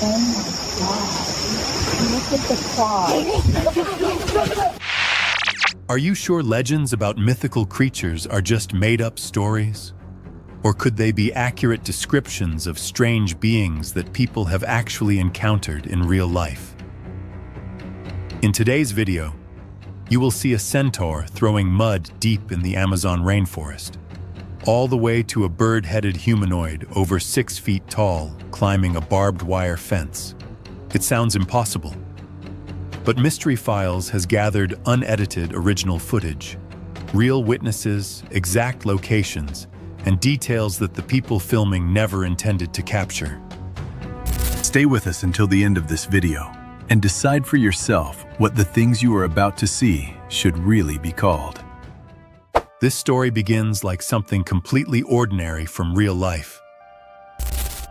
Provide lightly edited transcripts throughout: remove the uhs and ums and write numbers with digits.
Look at the claws. Are you sure legends about mythical creatures are just made-up stories? Or could they be accurate descriptions of strange beings that people have actually encountered in real life? In today's video, you will see a centaur throwing mud deep in the Amazon rainforest, all the way to a bird-headed humanoid over 6 feet tall climbing a barbed wire fence. It sounds impossible. But Mystery Files has gathered unedited original footage, real witnesses, exact locations, and details that the people filming never intended to capture. Stay with us until the end of this video and decide for yourself what the things you are about to see should really be called. This story begins like something completely ordinary from real life.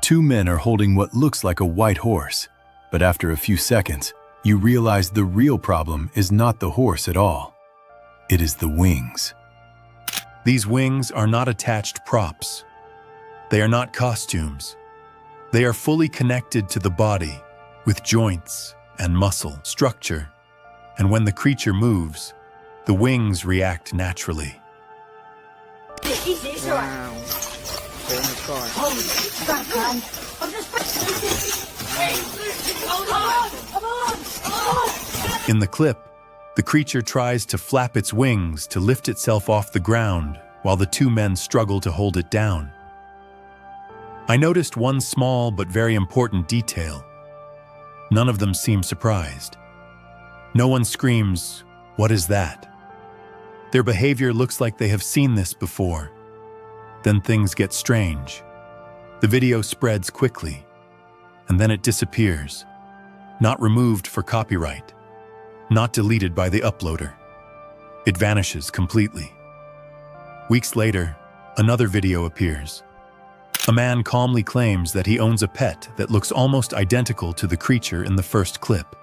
2 men are holding what looks like a white horse, but after a few seconds, you realize the real problem is not the horse at all. It is the wings. These wings are not attached props. They are not costumes. They are fully connected to the body with joints and muscle structure. And when the creature moves, the wings react naturally. In the clip, the creature tries to flap its wings to lift itself off the ground while the 2 men struggle to hold it down. I noticed one small but very important detail. None of them seem surprised. No one screams, "What is that?" Their behavior looks like they have seen this before. Then things get strange. The video spreads quickly, and then it disappears. Not removed for copyright. Not deleted by the uploader. It vanishes completely. Weeks later, another video appears. A man calmly claims that he owns a pet that looks almost identical to the creature in the first clip.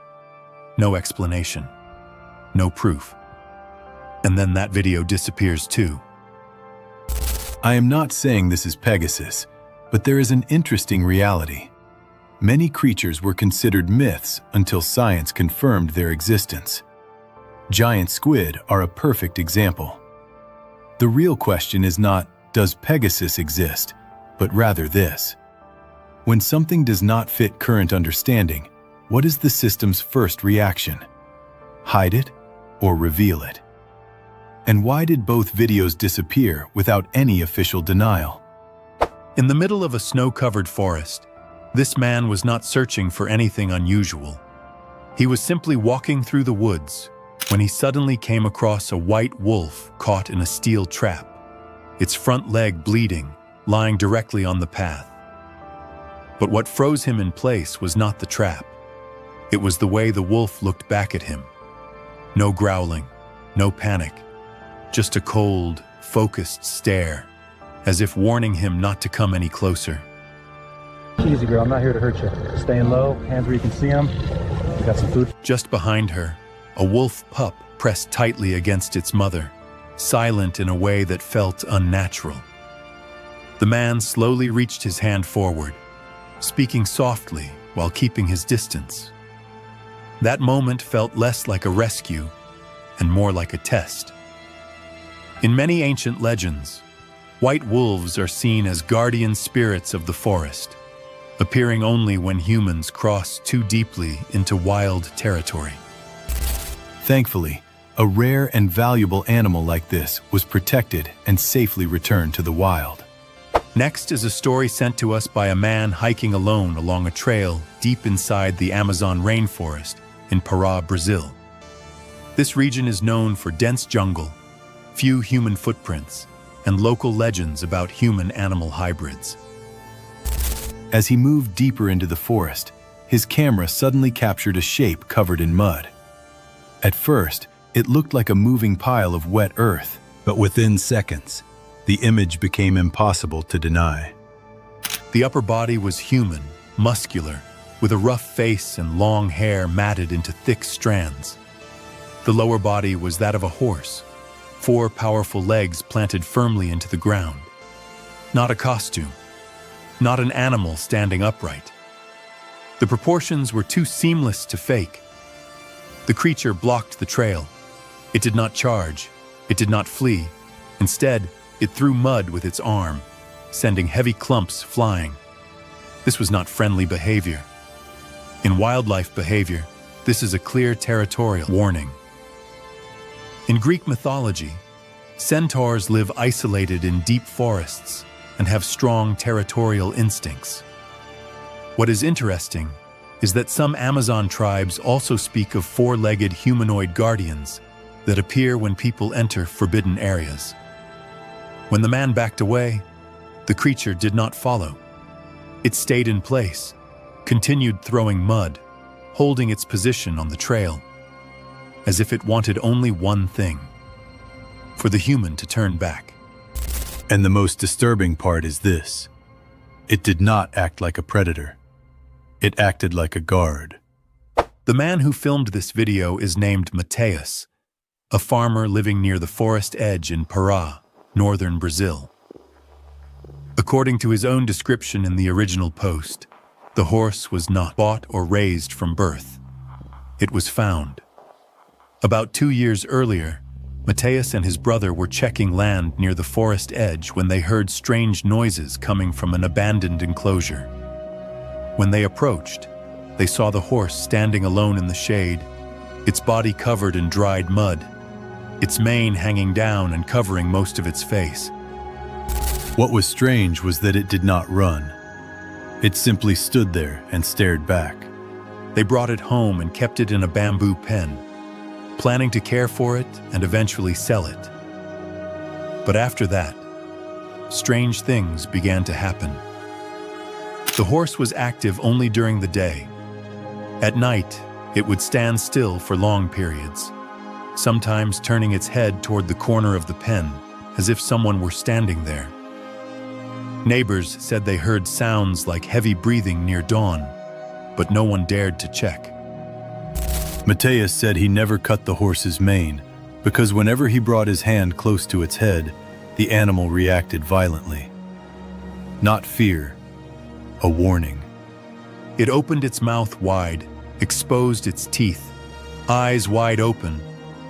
No explanation. No proof. And then that video disappears too. I am not saying this is Pegasus, but there is an interesting reality. Many creatures were considered myths until science confirmed their existence. Giant squid are a perfect example. The real question is not, does Pegasus exist, but rather this. When something does not fit current understanding, what is the system's first reaction? Hide it or reveal it? And why did both videos disappear without any official denial? In the middle of a snow-covered forest, this man was not searching for anything unusual. He was simply walking through the woods when he suddenly came across a white wolf caught in a steel trap, its front leg bleeding, lying directly on the path. But what froze him in place was not the trap. It was the way the wolf looked back at him. No growling, no panic, just a cold, focused stare, as if warning him not to come any closer. Easy, girl. I'm not here to hurt you. Staying low, hands where you can see them. We got some food. Just behind her, a wolf pup pressed tightly against its mother, silent in a way that felt unnatural. The man slowly reached his hand forward, speaking softly while keeping his distance. That moment felt less like a rescue and more like a test. In many ancient legends, white wolves are seen as guardian spirits of the forest, appearing only when humans cross too deeply into wild territory. Thankfully, a rare and valuable animal like this was protected and safely returned to the wild. Next is a story sent to us by a man hiking alone along a trail deep inside the Amazon rainforest in Pará, Brazil. This region is known for dense jungle, few human footprints, and local legends about human-animal hybrids. As he moved deeper into the forest, his camera suddenly captured a shape covered in mud. At first, it looked like a moving pile of wet earth, but within seconds, the image became impossible to deny. The upper body was human, muscular, with a rough face and long hair matted into thick strands. The lower body was that of a horse, 4 powerful legs planted firmly into the ground. Not a costume, not an animal standing upright. The proportions were too seamless to fake. The creature blocked the trail. It did not charge. It did not flee. Instead, it threw mud with its arm, sending heavy clumps flying. This was not friendly behavior. In wildlife behavior, this is a clear territorial warning. In Greek mythology, centaurs live isolated in deep forests and have strong territorial instincts. What is interesting is that some Amazon tribes also speak of four-legged humanoid guardians that appear when people enter forbidden areas. When the man backed away, the creature did not follow. It stayed in place, continued throwing mud, holding its position on the trail, as if it wanted only one thing: for the human to turn back. And the most disturbing part is this: it did not act like a predator. It acted like a guard. The man who filmed this video is named Mateus, a farmer living near the forest edge in Pará, northern Brazil. According to his own description in the original post, the horse was not bought or raised from birth. It was found. About 2 years earlier, Mateus and his brother were checking land near the forest edge when they heard strange noises coming from an abandoned enclosure. When they approached, they saw the horse standing alone in the shade, its body covered in dried mud, its mane hanging down and covering most of its face. What was strange was that it did not run. It simply stood there and stared back. They brought it home and kept it in a bamboo pen, planning to care for it and eventually sell it. But after that, strange things began to happen. The horse was active only during the day. At night, it would stand still for long periods, sometimes turning its head toward the corner of the pen, as if someone were standing there. Neighbors said they heard sounds like heavy breathing near dawn, but no one dared to check. Mateus said he never cut the horse's mane because whenever he brought his hand close to its head, the animal reacted violently. Not fear, a warning. It opened its mouth wide, exposed its teeth, eyes wide open,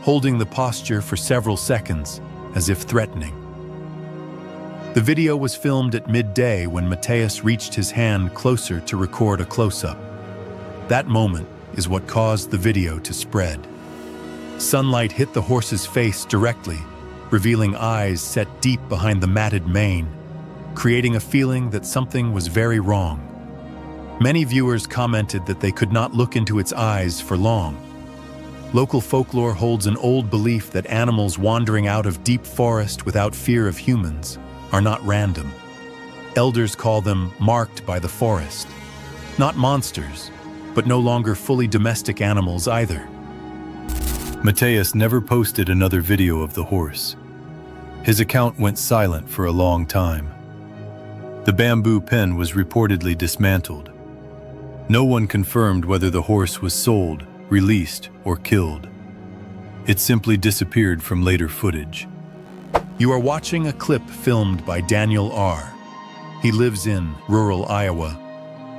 holding the posture for several seconds, as if threatening. The video was filmed at midday when Mateus reached his hand closer to record a close-up. That moment is what caused the video to spread. Sunlight hit the horse's face directly, revealing eyes set deep behind the matted mane, creating a feeling that something was very wrong. Many viewers commented that they could not look into its eyes for long. Local folklore holds an old belief that animals wandering out of deep forest without fear of humans are not random. Elders call them marked by the forest. Not monsters, but no longer fully domestic animals either. Mateus never posted another video of the horse. His account went silent for a long time. The bamboo pen was reportedly dismantled. No one confirmed whether the horse was sold, released, or killed. It simply disappeared from later footage. You are watching a clip filmed by Daniel R. He lives in rural Iowa,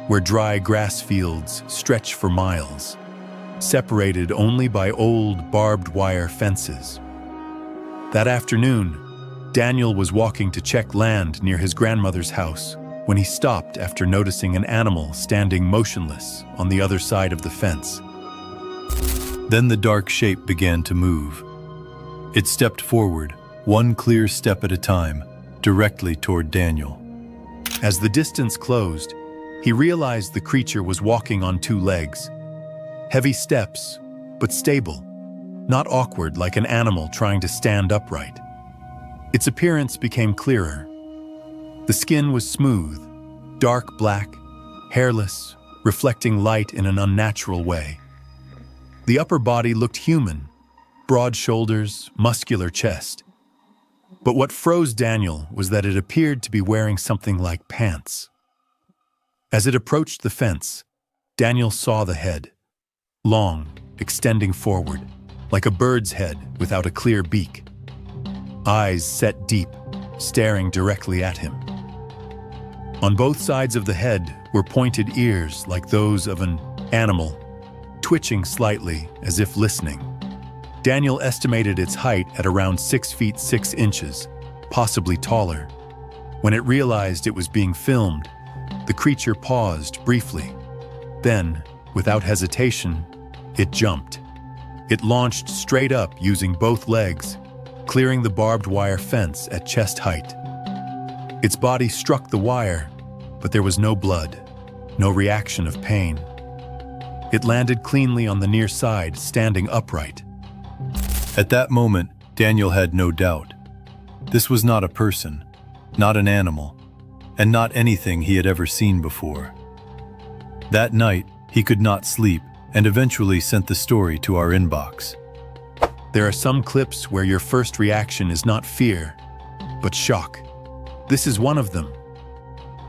where dry grass fields stretch for miles, separated only by old barbed wire fences. That afternoon, Daniel was walking to check land near his grandmother's house when he stopped after noticing an animal standing motionless on the other side of the fence. Then the dark shape began to move. It stepped forward, one clear step at a time, directly toward Daniel. As the distance closed, he realized the creature was walking on two legs. Heavy steps, but stable, not awkward like an animal trying to stand upright. Its appearance became clearer. The skin was smooth, dark black, hairless, reflecting light in an unnatural way. The upper body looked human, broad shoulders, muscular chest. But what froze Daniel was that it appeared to be wearing something like pants. As it approached the fence, Daniel saw the head, long, extending forward, like a bird's head without a clear beak. Eyes set deep, staring directly at him. On both sides of the head were pointed ears like those of an animal, twitching slightly as if listening. Daniel estimated its height at around 6 feet 6 inches, possibly taller. When it realized it was being filmed, the creature paused briefly. Then, without hesitation, it jumped. It launched straight up using both legs, clearing the barbed wire fence at chest height. Its body struck the wire, but there was no blood, no reaction of pain. It landed cleanly on the near side, standing upright. At that moment, Daniel had no doubt. This was not a person, not an animal, and not anything he had ever seen before. That night, he could not sleep and eventually sent the story to our inbox. There are some clips where your first reaction is not fear, but shock. This is one of them.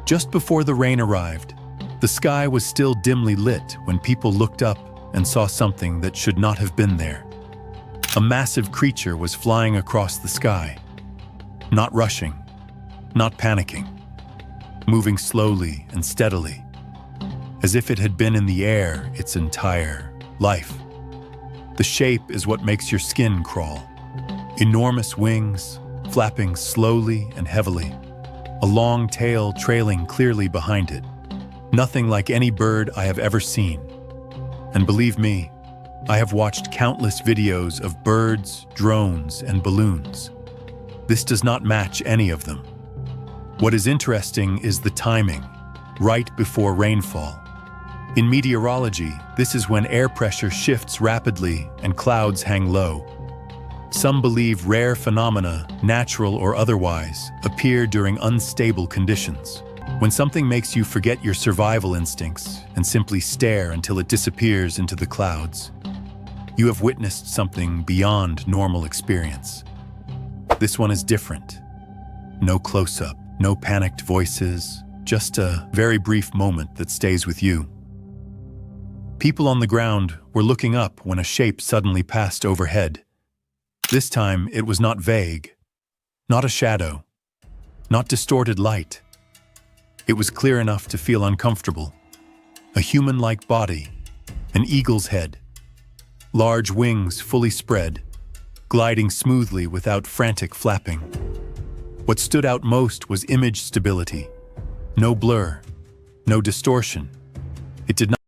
Just before the rain arrived, the sky was still dimly lit when people looked up and saw something that should not have been there. A massive creature was flying across the sky, not rushing, not panicking, moving slowly and steadily, as if it had been in the air its entire life. The shape is what makes your skin crawl. Enormous wings, flapping slowly and heavily, a long tail trailing clearly behind it. Nothing like any bird I have ever seen. And believe me, I have watched countless videos of birds, drones, and balloons. This does not match any of them. What is interesting is the timing, right before rainfall. In meteorology, this is when air pressure shifts rapidly and clouds hang low. Some believe rare phenomena, natural or otherwise, appear during unstable conditions. When something makes you forget your survival instincts and simply stare until it disappears into the clouds, you have witnessed something beyond normal experience. This one is different. No close-up, no panicked voices, just a very brief moment that stays with you. People on the ground were looking up when a shape suddenly passed overhead. This time it was not vague, not a shadow, not distorted light. It was clear enough to feel uncomfortable. A human-like body, an eagle's head, large wings fully spread, gliding smoothly without frantic flapping. What stood out most was image stability. No blur, no distortion. It did not